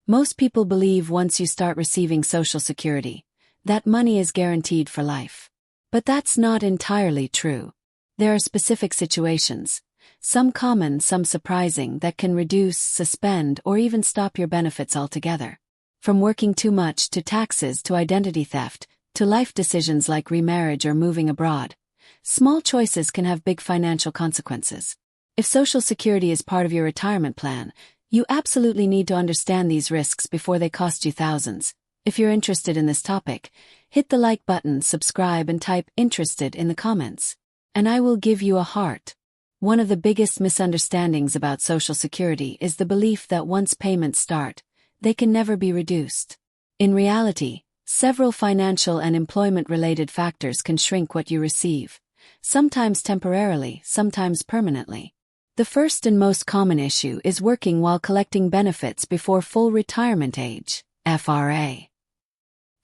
Most people believe once you start receiving Social Security, that money is guaranteed for life. But that's not entirely true. There are specific situations, some common, some surprising, that can reduce, suspend, or even stop your benefits altogether. From working too much to taxes to identity theft, to life decisions like remarriage or moving abroad, small choices can have big financial consequences. If Social Security is part of your retirement plan, you absolutely need to understand these risks before they cost you thousands. If you're interested in this topic, hit the like button, subscribe, and type "interested" in the comments, and I will give you a heart. One of the biggest misunderstandings about Social Security is the belief that once payments start, they can never be reduced. In reality, several financial and employment-related factors can shrink what you receive, sometimes temporarily, sometimes permanently. The first and most common issue is working while collecting benefits before full retirement age, FRA.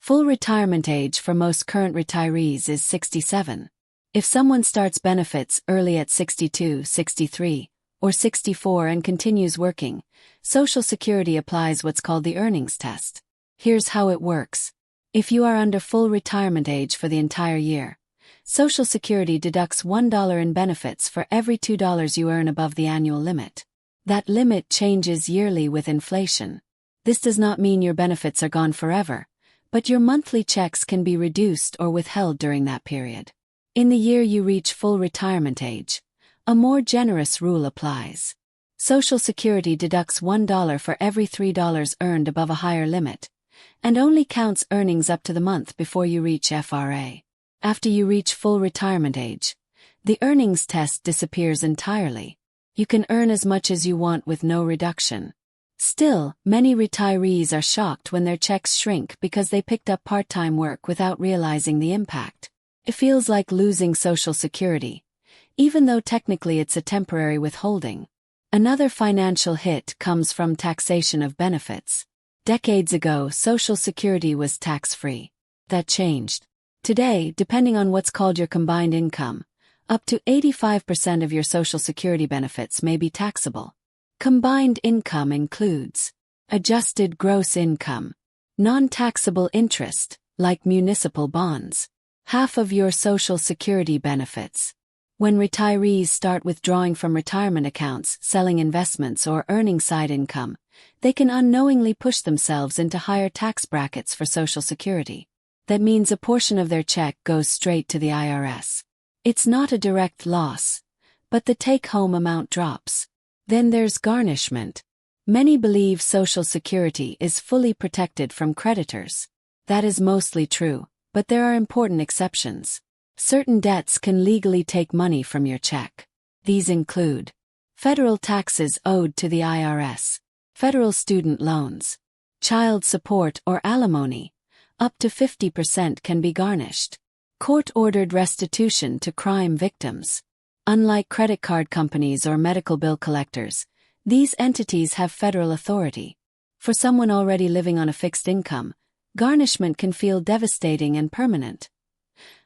Full retirement age for most current retirees is 67. If someone starts benefits early at 62, 63, or 64 and continues working, Social Security applies what's called the earnings test. Here's how it works. If you are under full retirement age for the entire year, Social Security deducts $1 in benefits for every $2 you earn above the annual limit. That limit changes yearly with inflation. This does not mean your benefits are gone forever, but your monthly checks can be reduced or withheld during that period. In the year you reach full retirement age, a more generous rule applies. Social Security deducts $1 for every $3 earned above a higher limit, and only counts earnings up to the month before you reach FRA. After you reach full retirement age, the earnings test disappears entirely. You can earn as much as you want with no reduction. Still, many retirees are shocked when their checks shrink because they picked up part-time work without realizing the impact. It feels like losing Social Security, even though technically it's a temporary withholding. Another financial hit comes from taxation of benefits. Decades ago, Social Security was tax-free. That changed. Today, depending on what's called your combined income, up to 85% of your Social Security benefits may be taxable. Combined income includes adjusted gross income, non-taxable interest, like municipal bonds, half of your Social Security benefits. When retirees start withdrawing from retirement accounts, selling investments, or earning side income, they can unknowingly push themselves into higher tax brackets for Social Security. That means a portion of their check goes straight to the IRS. It's not a direct loss, but the take-home amount drops. Then there's garnishment. Many believe Social Security is fully protected from creditors. That is mostly true, but there are important exceptions. Certain debts can legally take money from your check. These include federal taxes owed to the IRS, federal student loans, child support or alimony. Up to 50% can be garnished. Court-ordered restitution to crime victims. Unlike credit card companies or medical bill collectors, these entities have federal authority. For someone already living on a fixed income, garnishment can feel devastating and permanent.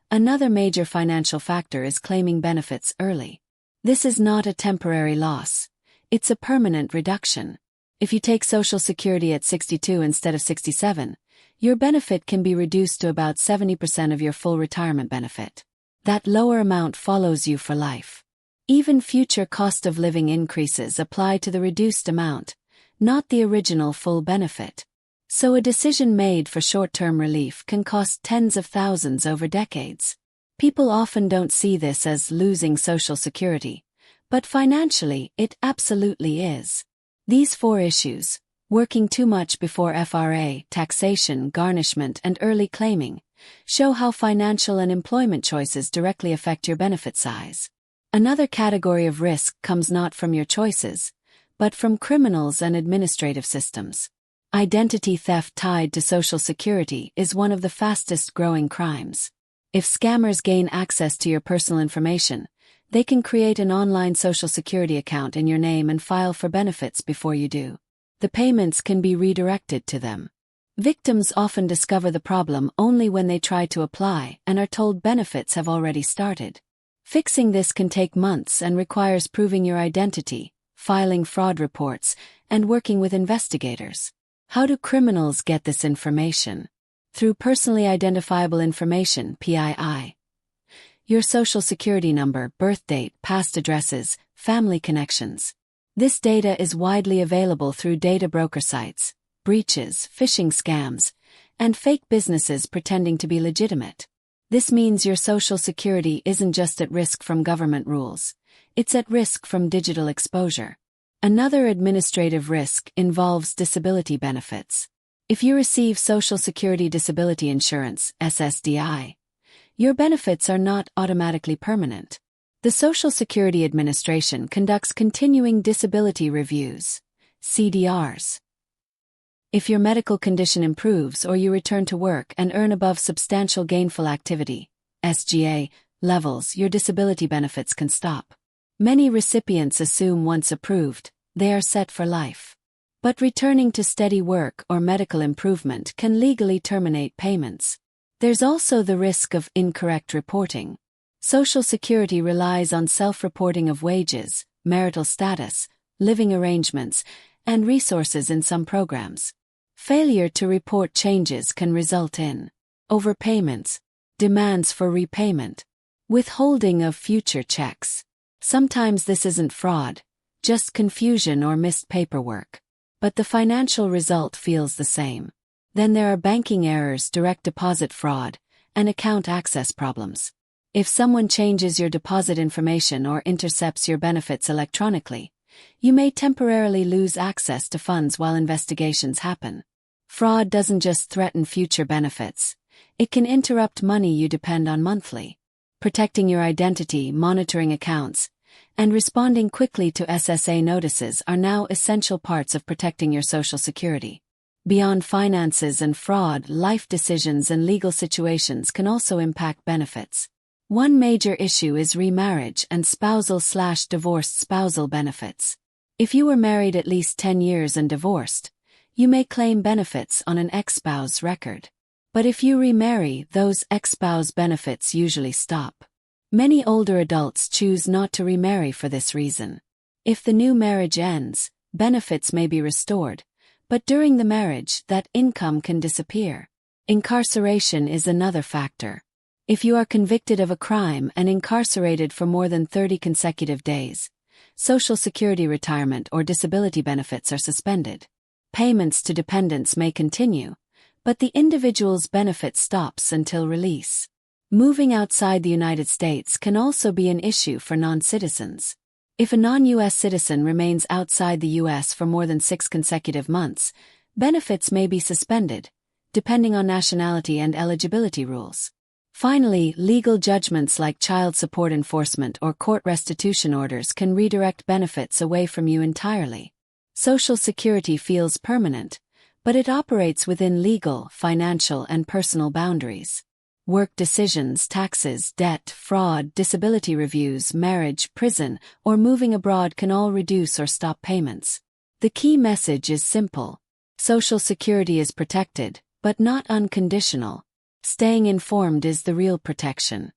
Another major financial factor is claiming benefits early. This is not a temporary loss. It's a permanent reduction. If you take Social Security at 62 instead of 67, your benefit can be reduced to about 70% of your full retirement benefit. That lower amount follows you for life. Even future cost of living increases apply to the reduced amount, not the original full benefit. So a decision made for short-term relief can cost tens of thousands over decades. People often don't see this as losing Social Security, but financially it absolutely is. These four issues, working too much before FRA, taxation, garnishment, and early claiming, show how financial and employment choices directly affect your benefit size. Another category of risk comes not from your choices, but from criminals and administrative systems. Identity theft tied to Social Security is one of the fastest-growing crimes. If scammers gain access to your personal information, they can create an online Social Security account in your name and file for benefits before you do. The payments can be redirected to them. Victims often discover the problem only when they try to apply and are told benefits have already started. Fixing this can take months and requires proving your identity, filing fraud reports, and working with investigators. How do criminals get this information? Through personally identifiable information, PII. Your social security number, birth date, past addresses, family connections. This data is widely available through data broker sites, breaches, phishing scams, and fake businesses pretending to be legitimate. This means your social security isn't just at risk from government rules, it's at risk from digital exposure. Another administrative risk involves disability benefits. If you receive Social Security Disability Insurance, SSDI, your benefits are not automatically permanent. The Social Security Administration conducts continuing disability reviews, CDRs. If your medical condition improves or you return to work and earn above substantial gainful activity, SGA, levels, your disability benefits can stop. Many recipients assume once approved, they are set for life. But returning to steady work or medical improvement can legally terminate payments. There's also the risk of incorrect reporting. Social Security relies on self-reporting of wages, marital status, living arrangements, and resources in some programs. Failure to report changes can result in overpayments, demands for repayment, withholding of future checks. Sometimes this isn't fraud, just confusion or missed paperwork. But the financial result feels the same. Then there are banking errors, direct deposit fraud, and account access problems. If someone changes your deposit information or intercepts your benefits electronically, you may temporarily lose access to funds while investigations happen. Fraud doesn't just threaten future benefits, it can interrupt money you depend on monthly. Protecting your identity, monitoring accounts, and responding quickly to SSA notices are now essential parts of protecting your Social Security. Beyond finances and fraud, life decisions and legal situations can also impact benefits. One major issue is remarriage and spousal/divorced spousal benefits. If you were married at least 10 years and divorced, you may claim benefits on an ex-spouse record. But if you remarry, those ex-spouse benefits usually stop. Many older adults choose not to remarry for this reason. If the new marriage ends, benefits may be restored, but during the marriage, that income can disappear. Incarceration is another factor. If you are convicted of a crime and incarcerated for more than 30 consecutive days, Social Security retirement or disability benefits are suspended. Payments to dependents may continue, but the individual's benefit stops until release. Moving outside the United States can also be an issue for non-citizens. If a non-U.S. citizen remains outside the U.S. for more than 6 consecutive months, benefits may be suspended, depending on nationality and eligibility rules. Finally, legal judgments like child support enforcement or court restitution orders can redirect benefits away from you entirely. Social Security feels permanent, but it operates within legal, financial, and personal boundaries. Work decisions, taxes, debt, fraud, disability reviews, marriage, prison, or moving abroad can all reduce or stop payments. The key message is simple. Social Security is protected, but not unconditional. Staying informed is the real protection.